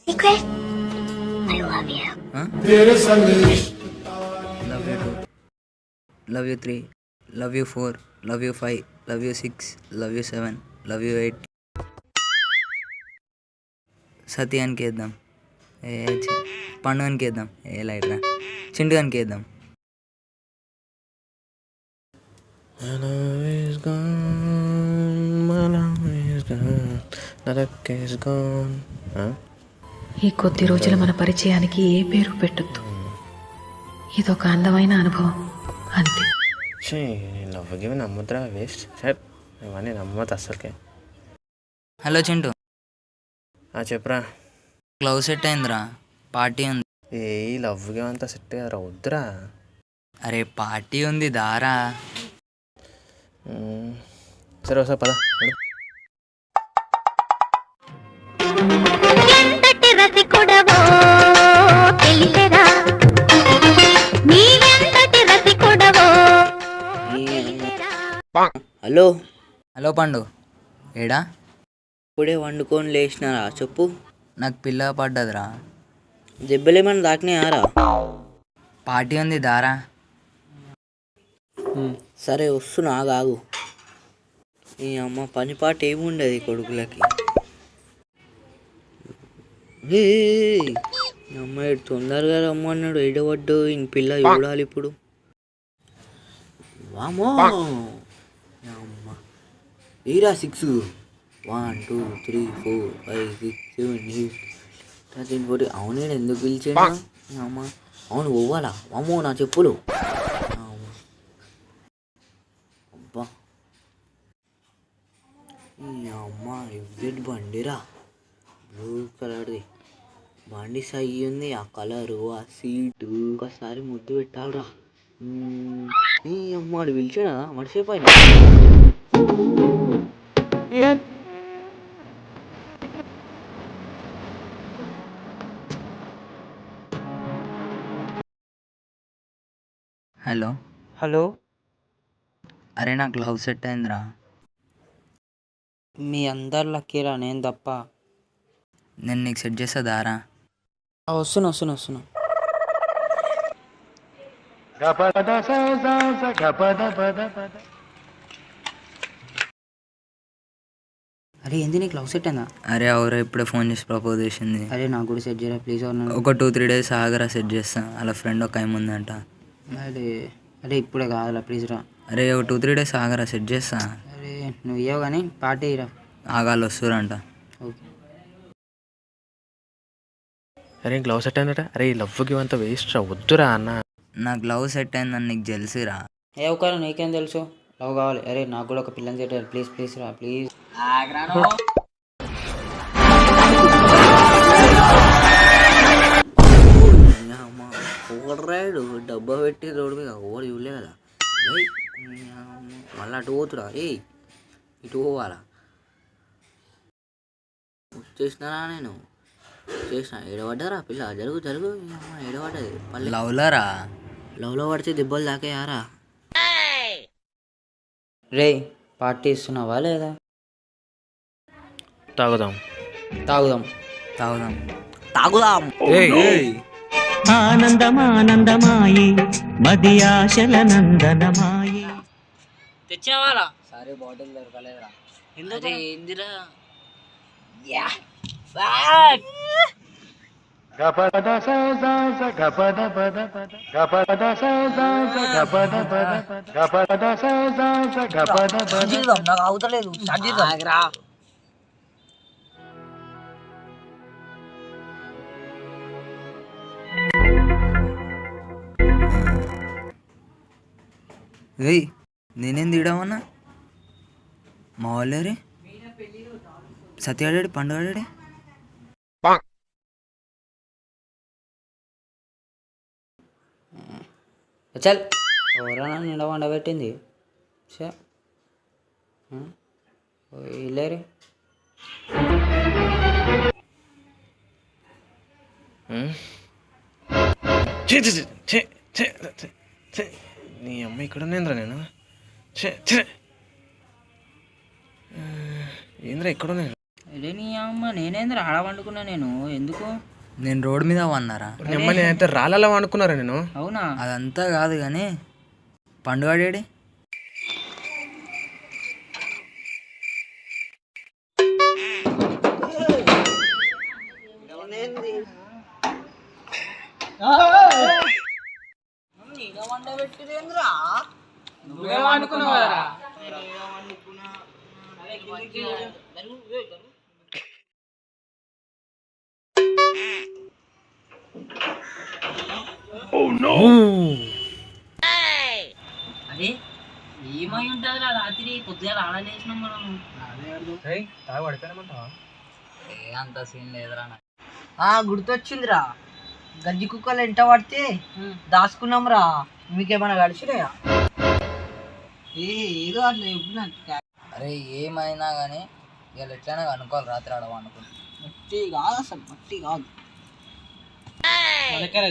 Secret? I love you. Huh? Love you 2. Love you 3. Love you 4. Love you 5. Love you 6. Love you 7. Love you 8. సత్యానికి వేద్దాం. పండుగనికి వేద్దాం. Light రా. చిండుగానికి వేద్దాం. ఈ కొద్ది రోజుల మన పరిచయానికి ఏ పేరు పెట్టొద్దు. ఇదొక అందమైన అనుభవం అంతే. లవ్కి నమ్ముద్రా వేస్ట్ సార్, ఇవన్నీ నమ్మద్దు అసలుకే. హలో చింటూ, చెప్పరా. గ్లౌ సెట్ అయిందిరా, పార్టీ ఉంది. ఏ లవ్కి అంతా సెట్ కదరా, వద్దురా. అరే పార్టీ ఉంది దారా. సరే ఒకసారి పద. హలో హలో పండు, ఏడా? ఇప్పుడే వండుకొని లేచినారా? చెప్పు. నాకు పిల్ల పడ్డదిరా. దెబ్బలేమన్నా దాకినాయారా? పార్టీ ఉంది దారా. సరే వస్తున్నా, ఆగు. ఈ అమ్మ పని పాట ఏముండదు కొడుకులకి. అమ్మాయి తొందరగా రమ్మన్నాడు, ఎడవడ్డు. ఇంక పిల్ల చూడాలి ఇప్పుడు. వామో అమ్మ, ఏరా 6 1 2 3 4 5 6 7 8 13 14. అవును, నేను ఎందుకు పిలిచాను అమ్మ? అవును పోవాలా? వామో నా చెప్పులు. అబ్బా ఈ అమ్మ ఇవ్వెట్ బండిరా, బ్లూ కలర్ది బండి సై ఉంది. ఆ కలరు, ఆ సీటు ఒకసారి ముద్దు పెట్టాలరా. ఈ అమ్మ వాడు పిలిచాడా? మర్చిపోయినా. హలో హలో, అరే నాకు లవ్ సెట్ అయిందిరా. మీ అందరు లక్కీరా, నేను తప్ప. నేను నీకు సెట్ చేస్తా దారా. వస్తున్నా. అరే ఏంది, నీకు లవ్ సెట్ అయిందా? అరే ఎవరో ఇప్పుడే ఫోన్ చేసి ప్రపోజ్ చేసింది. అరే నాకు కూడా సెట్ చేయరా ప్లీజ్. ఒక 2-3 days ఆగరా, సెట్ చేస్తా. అలా ఫ్రెండ్ ఒక ఏం ఉందంట. అరే ఇప్పుడే కాదురా ప్లీజ్ రా. అరే ఒక 2-3 days ఆగరా, సెట్ చేస్తా. అరే నువ్వు ఇవ్వవు కానీ పార్టీ రా. ఆగాలి, వస్తురంట. ఓకే. అరే గ్లౌ సెట్ అయిందట. అరే ఈ లవ్కి అంతా వేస్ట్ రా, వద్దురా అన్న. నాకు లవ్ సెట్ అయిందని నీకు జెల్సీరా. ఒకరు నీకేం తెలుసు లవ్ కావాలి. అరే నాకు కూడా ఒక పిల్లని సెట్ అయ్యారు ప్లీజ్ రా ప్లీజ్. రాయుడు డబ్బా పెట్టి రోడ్డు మీద ఓడి చూడలే కదా. మళ్ళీ అటు పోతురా. ఇటు పోవాలా? వచ్చేసినారా? నేను చేసిన ఏడబడ్డారా పిల్ల. జరుగు ఏడబడ్డది. లవ్లరా? లవ్లో పడితే దెబ్బలు దాకేయారా? రే పార్టీ ఇస్తున్నావా లేదా? తాగుదాం. ఆనందమానందమాయి మది ఆశల నందనమాయి. తెచ్చినవారా? సరే బాటిల్ దొరకలేదురా. ఎందుకు? ఏందిరా? నాకు అవుతలేదు. నేనేం తీయడమన్నా? మా వాళ్ళే సత్యాడాడి పండుగాడాడి. చల్ ఎవరన్నా నిండ వండబెట్టింది. లేరే నీ అమ్మ ఇక్కడ ఉన్నేంద్రా నేను. ఏంద్రా ఇక్కడ అరే నీ అమ్మ నేనేంద్ర ఆడ వండుకున్నా నేను ఎందుకు? నేను రోడ్డు మీద వన్నారా? నేనైతే రాళ్ళలా అనుకున్నారా నేను. అవునా? అదంతా కాదు కానీ పండుగడేడి? అరే ఏమై ఉంటుందిరా రాత్రి పొద్దుగా ఆడలేసినాం మనం. అంత సీన్ లేదురా. గుర్తొచ్చిందిరా, గజ్జి కుక్కలు ఎంట పడితే దాచుకున్నాం రా. మీకేమైనా గడిచినాయా? ఏదో అట్లా చెప్పినట్టు. అరే ఏమైనా కానీ ఇవాళ ఎట్లయినా అనుకోవాలి రాత్రి ఆడవా అనుకుంటా. మట్టి కాదు, అసలు మట్టి కాదు.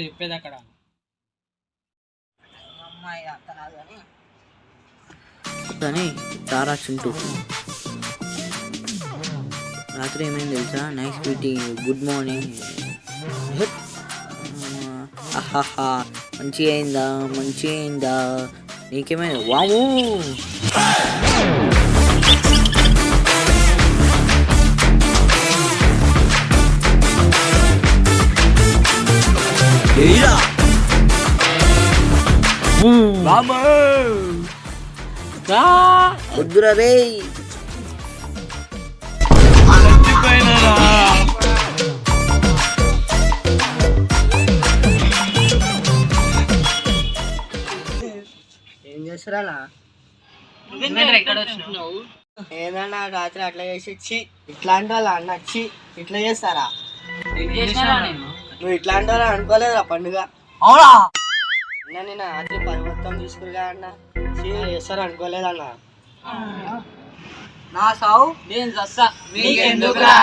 చెప్పేది అక్కడ అమ్మాయి అంత కాదు కానీ కానీ తారా చింటూ రాత్రి ఏమైంది తెలుసా? Nice meeting, good morning. ఆహాహా మంచిగా అయిందా? నీకేమైంది? వాము వద్దురా రే. ఏం చేస్తారా? ఏదన్నా రాత్రి అట్లా చేసి ఇట్లాంటి వాళ్ళు అన్నచ్చి ఇట్లా చేస్తారా? నువ్వు ఇట్లాంటి వాళ్ళు అనుకోలేదురా పండుగ. అవునా అన్న, నేను రాత్రి పర్వతం తీసుకురా అన్న చేస్తారు అనుకోలేదన్నా. నా సావు నేను చస్తా, మీకెందుకురా?